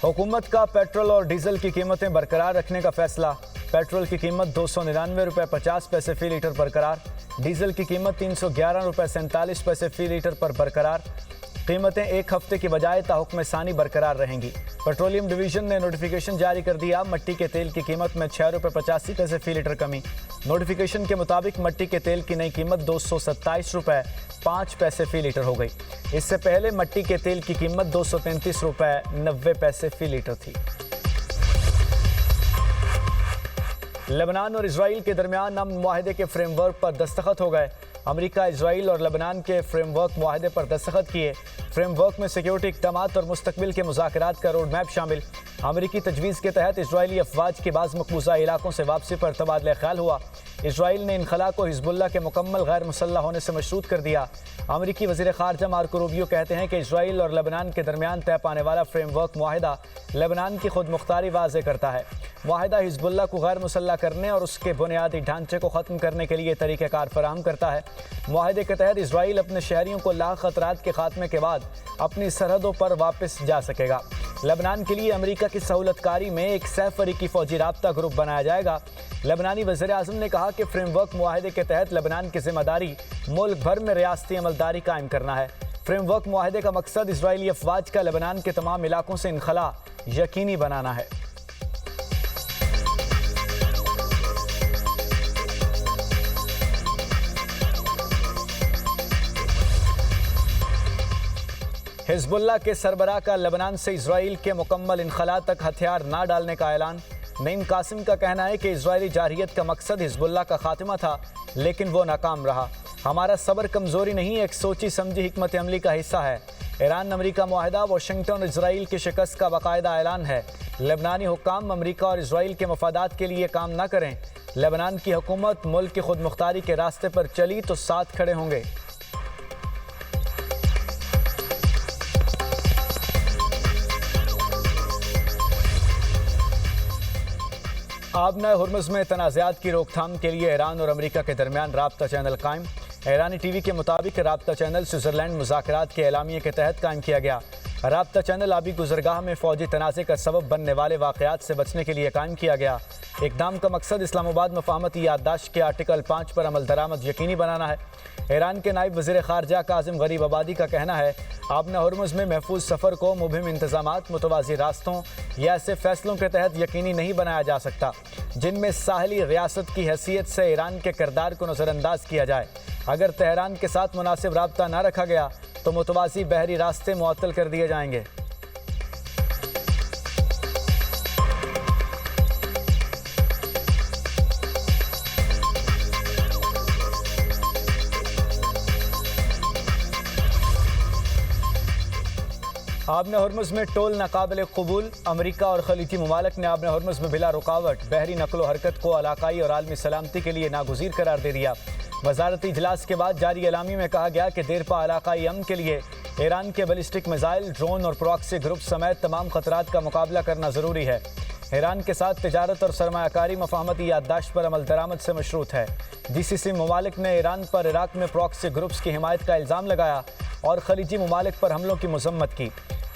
حکومت کا پیٹرول اور ڈیزل کی قیمتیں برقرار رکھنے کا فیصلہ۔ پیٹرول کی قیمت 299 روپے 50 پیسے فی لیٹر برقرار، ڈیزل کی قیمت 311 روپے 47 پیسے فی لیٹر پر برقرار۔ قیمتیں ایک ہفتے کی بجائے تا حکم ثانی برقرار رہیں گی۔ پیٹرولیم ڈویژن نے نوٹیفیکیشن جاری کر دیا، مٹی کے تیل کی قیمت میں 6 روپے 85 پیسے فی لیٹر کمی۔ نوٹیفیکیشن کے مطابق مٹی کے تیل کی نئی قیمت 227 روپے 5 پیسے فی لیٹر ہو گئی۔ اس سے پہلے مٹی کے تیل کی قیمت 233 روپے 90 پیسے فی لیٹر تھی۔ لبنان اور اسرائیل کے درمیان امن معاہدے کے فریم ورک پر دستخط ہو گئے۔ امریکہ، اسرائیل اور لبنان کے فریم ورک معاہدے پر دستخط کیے۔ فریم ورک میں سیکیورٹی اقدامات اور مستقبل کے مذاکرات کا روڈ میپ شامل۔ امریکی تجویز کے تحت اسرائیلی افواج کے بعض مقبوضہ علاقوں سے واپسی پر تبادلہ خیال ہوا۔ اسرائیل نے انخلا کو حزب اللہ کے مکمل غیر مسلح ہونے سے مشروط کر دیا۔ امریکی وزیر خارجہ مارکو روبیو کہتے ہیں کہ اسرائیل اور لبنان کے درمیان طے پانے والا فریم ورک معاہدہ لبنان کی خود مختاری واضح کرتا ہے۔ معاہدہ حزب اللہ کو غیر مسلح کرنے اور اس کے بنیادی ڈھانچے کو ختم کرنے کے لیے طریقہ کار فراہم کرتا ہے۔ معاہدے کے تحت اسرائیل اپنے شہریوں کو لاحق خطرات کے خاتمے کے بعد اپنی سرحدوں پر واپس جا سکے گا۔ لبنان کے لیے امریکہ کی سہولت کاری میں ایک 100 فریقی فوجی رابطہ گروپ بنایا جائے گا۔ لبنانی وزیر اعظم نے کہا کہ فریم ورک معاہدے کے تحت لبنان کی ذمہ داری ملک بھر میں ریاستی عملداری قائم کرنا ہے۔ فریم ورک معاہدے کا مقصد اسرائیلی افواج کا لبنان کے تمام علاقوں سے انخلا یقینی بنانا ہے۔ حزب اللہ کے سربراہ کا لبنان سے اسرائیل کے مکمل انخلا تک ہتھیار نہ ڈالنے کا اعلان۔ نعیم قاسم کا کہنا ہے کہ اسرائیلی جارحیت کا مقصد حزب اللہ کا خاتمہ تھا، لیکن وہ ناکام رہا۔ ہمارا صبر کمزوری نہیں، ایک سوچی سمجھی حکمت عملی کا حصہ ہے۔ ایران امریکہ معاہدہ واشنگٹن اور اسرائیل کی شکست کا باقاعدہ اعلان ہے۔ لبنانی حکام امریکہ اور اسرائیل کے مفادات کے لیے کام نہ کریں۔ لبنان کی حکومت ملک کی خود مختاری کے راستے پر چلی تو ساتھ کھڑے ہوں گے۔ آبنہ ہرمز میں تنازعات کی روک تھام کے لیے ایران اور امریکہ کے درمیان رابطہ چینل قائم۔ ایرانی ٹی وی کے مطابق رابطہ چینل سوئٹزرلینڈ مذاکرات کے اعلامیے کے تحت قائم کیا گیا۔ رابطہ چینل آبی گزرگاہ میں فوجی تنازع کا سبب بننے والے واقعات سے بچنے کے لیے قائم کیا گیا۔ اقدام کا مقصد اسلام آباد مفاہمتی یادداشت کے آرٹیکل 5 پر عمل درآمد یقینی بنانا ہے۔ ایران کے نائب وزیر خارجہ کاظم غریب آبادی کا کہنا ہے، آبنہ ہرمز میں محفوظ سفر کو مبہم انتظامات، متوازی راستوں یا ایسے فیصلوں کے تحت یقینی نہیں بنایا جا سکتا جن میں ساحلی ریاست کی حیثیت سے ایران کے کردار کو نظر انداز کیا جائے۔ اگر تہران کے ساتھ مناسب رابطہ نہ رکھا گیا تو متوازی بحری راستے معطل کر دیے جائیں گے۔ آبنہ ہرمز میں ٹول ناقابل قبول، امریکہ اور خلیجی ممالک نے آبنہ ہرمز میں بلا رکاوٹ بحری نقل و حرکت کو علاقائی اور عالمی سلامتی کے لیے ناگزیر قرار دے دیا۔ وزارتی اجلاس کے بعد جاری اعلامیے میں کہا گیا کہ دیرپا علاقائی امن کے لیے ایران کے بیلسٹک میزائل، ڈرون اور پراکسی گروپ سمیت تمام خطرات کا مقابلہ کرنا ضروری ہے۔ ایران کے ساتھ تجارت اور سرمایہ کاری مفاہمتی یادداشت پر عمل درآمد سے مشروط ہے۔ جی سی سی ممالک نے ایران پر عراق میں پراکسی گروپس کی حمایت کا الزام لگایا اور خلیجی ممالک پر حملوں کی مذمت کی۔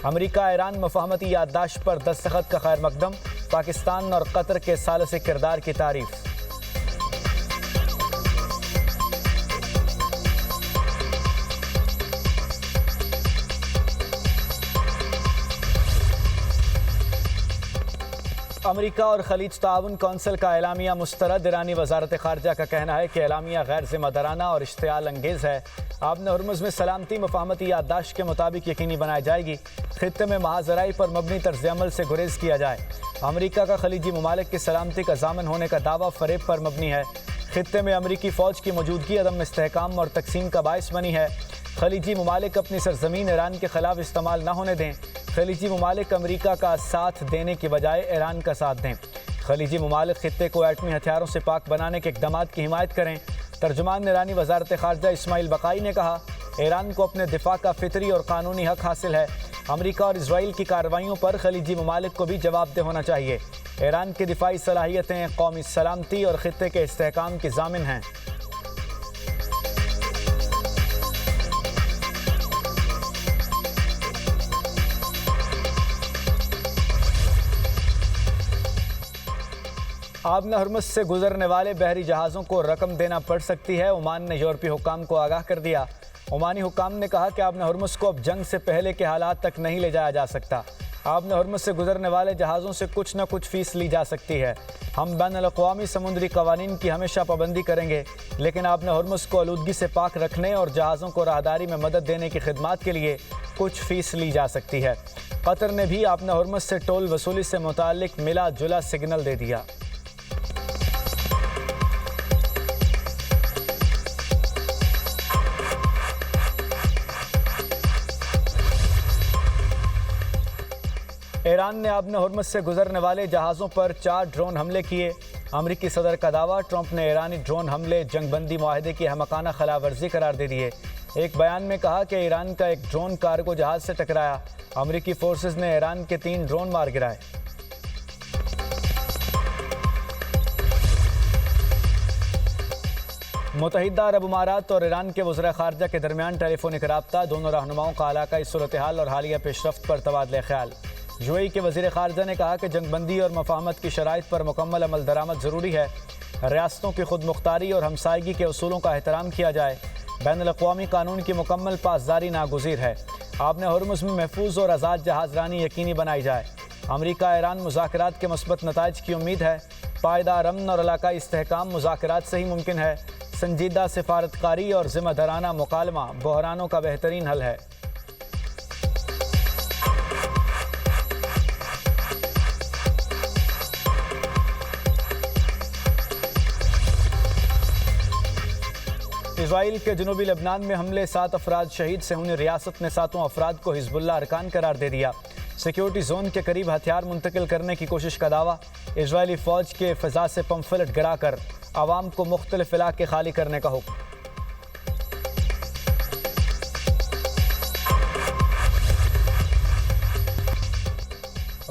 امریکہ ایران مفاہمتی یادداشت پر دستخط کا خیر مقدم، پاکستان اور قطر کے ثالثی کردار کی تعریف۔ امریکہ اور خلیج تعاون کونسل کا اعلامیہ مسترد۔ ایرانی وزارت خارجہ کا کہنا ہے کہ اعلامیہ غیر ذمہ دارانہ اور اشتعال انگیز ہے۔ آبنہ ہرمز میں سلامتی مفاہمتی یادداشت کے مطابق یقینی بنائی جائے گی۔ خطے میں محاذ زراعی پر مبنی طرز عمل سے گریز کیا جائے۔ امریکہ کا خلیجی ممالک کی سلامتی کا ضامن ہونے کا دعویٰ فریب پر مبنی ہے۔ خطے میں امریکی فوج کی موجودگی عدم استحکام اور تقسیم کا باعث بنی ہے۔ خلیجی ممالک اپنی سرزمین ایران کے خلاف استعمال نہ ہونے دیں۔ خلیجی ممالک امریکہ کا ساتھ دینے کی بجائے ایران کا ساتھ دیں۔ خلیجی ممالک خطے کو ایٹمی ہتھیاروں سے پاک بنانے کے اقدامات کی حمایت کریں۔ ترجمان ایرانی وزارت خارجہ اسماعیل بقائی نے کہا، ایران کو اپنے دفاع کا فطری اور قانونی حق حاصل ہے۔ امریکہ اور اسرائیل کی کارروائیوں پر خلیجی ممالک کو بھی جواب دہ ہونا چاہیے۔ ایران کی دفاعی صلاحیتیں قومی سلامتی اور خطے کے استحکام کی ضامن ہیں۔ آبِ ہرمز سے گزرنے والے بحری جہازوں کو رقم دینا پڑ سکتی ہے، عمان نے یورپی حکام کو آگاہ کر دیا۔ عمانی حکام نے کہا کہ آبِ ہرمز کو اب جنگ سے پہلے کے حالات تک نہیں لے جایا جا سکتا۔ آبِ ہرمز سے گزرنے والے جہازوں سے کچھ نہ کچھ فیس لی جا سکتی ہے۔ ہم بین الاقوامی سمندری قوانین کی ہمیشہ پابندی کریں گے، لیکن آبِ ہرمز کو آلودگی سے پاک رکھنے اور جہازوں کو راہداری میں مدد دینے کی خدمات کے لیے کچھ فیس لی جا سکتی ہے۔ قطر نے بھی آبِ ہرمز سے ٹول وصولی سے متعلق ملا جلا سگنل دے دیا۔ ایران نے آبِ ہرمز سے گزرنے والے جہازوں پر 4 ڈرون حملے کیے۔ امریکی صدر کا دعویٰ، ٹرمپ نے ایرانی ڈرون حملے جنگ بندی معاہدے کی احمقانہ خلاف ورزی قرار دے دیے۔ ایک بیان میں کہا کہ ایران کا ایک ڈرون کارگو جہاز سے ٹکرایا۔ امریکی فورسز نے ایران کے 3 ڈرون مار گرائے۔ متحدہ عرب امارات اور ایران کے وزراء خارجہ کے درمیان ٹیلی فونک رابطہ، دونوں رہنماؤں کا علاقائی صورتحال اور حالیہ پیش رفت پر تبادلہ خیال۔ یو اے ای کے وزیر خارجہ نے کہا کہ جنگ بندی اور مفاہمت کی شرائط پر مکمل عمل درآمد ضروری ہے۔ ریاستوں کی خود مختاری اور ہمسائیگی کے اصولوں کا احترام کیا جائے۔ بین الاقوامی قانون کی مکمل پاسداری ناگزیر ہے۔ آبِ ہرمز میں محفوظ اور آزاد جہاز رانی یقینی بنائی جائے۔ امریکہ ایران مذاکرات کے مثبت نتائج کی امید ہے۔ پائیدار امن اور علاقائی استحکام مذاکرات سے ہی ممکن ہے۔ سنجیدہ سفارتکاری اور ذمہ دارانہ مکالمہ بحرانوں کا بہترین حل ہے۔ اسرائیل کے جنوبی لبنان میں حملے، 7 افراد شہید سے ہونے، ریاست نے 7 افراد کو حزب اللہ ارکان قرار دے دیا۔ سیکیورٹی زون کے قریب ہتھیار منتقل کرنے کی کوشش کا دعویٰ، اسرائیلی فوج کے فضا سے پمفلٹ گرا کر عوام کو مختلف علاقے خالی کرنے کا حکم۔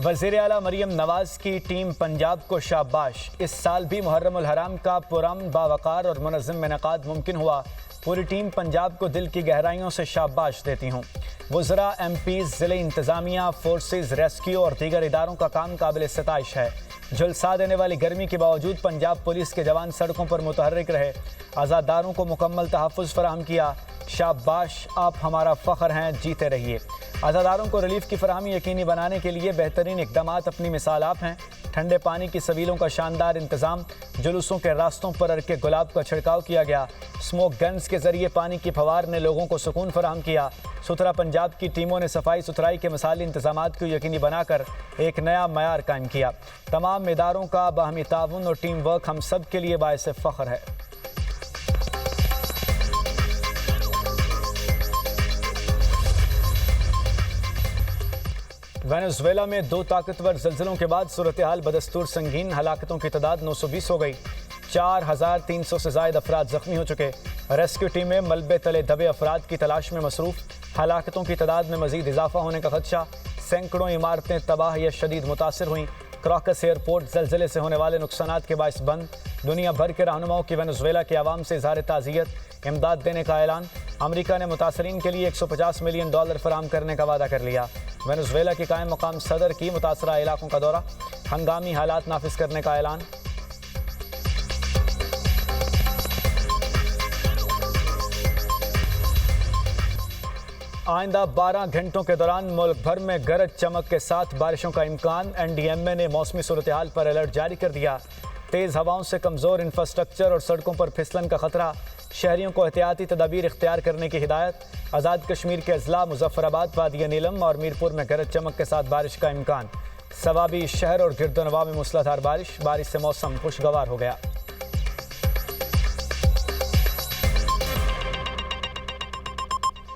وزیر اعلیٰ مریم نواز کی ٹیم پنجاب کو شاباش۔ اس سال بھی محرم الحرام کا پرامن، باوقار اور منظم انعقاد ممکن ہوا۔ پوری ٹیم پنجاب کو دل کی گہرائیوں سے شاباش دیتی ہوں۔ وزراء، ایم پیز، ضلعی انتظامیہ، فورسز، ریسکیو اور دیگر اداروں کا کام قابل ستائش ہے۔ جھلسا دینے والی گرمی کے باوجود پنجاب پولیس کے جوان سڑکوں پر متحرک رہے، آزاداروں کو مکمل تحفظ فراہم کیا۔ شاباش، آپ ہمارا فخر ہیں، جیتے رہیے۔ آزاداروں کو ریلیف کی فراہمی یقینی بنانے کے لیے بہترین اقدامات اپنی مثال آپ ہیں۔ ٹھنڈے پانی کی سبیلوں کا شاندار انتظام، جلوسوں کے راستوں پر عرق گلاب کا چھڑکاؤ کیا گیا۔ اسموک گنز کے ذریعے پانی کی پھوار نے لوگوں کو سکون فراہم کیا۔ ستھرا پنجاب کی ٹیموں نے صفائی ستھرائی کے مثالی انتظامات کو یقینی بنا کر ایک نیا معیار قائم کیا۔ تمام اداروں کا باہمی تعاون اور ٹیم ورک ہم سب کے لیے باعث فخر ہے۔ وینزویلا میں 2 طاقتور زلزلوں کے بعد صورتحال بدستور سنگین، ہلاکتوں کی تعداد 920 ہو گئی۔ 4300 سے زائد افراد زخمی ہو چکے۔ ریسکیو ٹیمیں ملبے تلے دبے افراد کی تلاش میں مصروف۔ ہلاکتوں کی تعداد میں مزید اضافہ ہونے کا خدشہ۔ سینکڑوں عمارتیں تباہ یا شدید متاثر ہوئیں۔ کراکس ایئرپورٹ زلزلے سے ہونے والے نقصانات کے باعث بند۔ دنیا بھر کے رہنماؤں کی وینزویلا کے عوام سے اظہار تعزیت، امداد دینے کا اعلان۔ امریکہ نے متاثرین کے لیے $150 ملین فراہم کرنے کا وعدہ کر لیا۔ وینزویلا کے قائم مقام صدر کی متاثرہ علاقوں کا دورہ، ہنگامی حالات نافذ کرنے کا اعلان۔ آئندہ 12 گھنٹوں کے دوران ملک بھر میں گرج چمک کے ساتھ بارشوں کا امکان۔ این ڈی ایم اے نے موسمی صورتحال پر الرٹ جاری کر دیا۔ تیز ہواؤں سے کمزور انفراسٹرکچر اور سڑکوں پر پھسلن کا خطرہ، شہریوں کو احتیاطی تدابیر اختیار کرنے کی ہدایت۔ آزاد کشمیر کے اضلاع مظفر آباد، وادی نیلم اور میرپور میں گرج چمک کے ساتھ بارش کا امکان۔ سوابی شہر اور گرد و نواح میں موسلادھار بارش سے موسم خوشگوار ہو گیا۔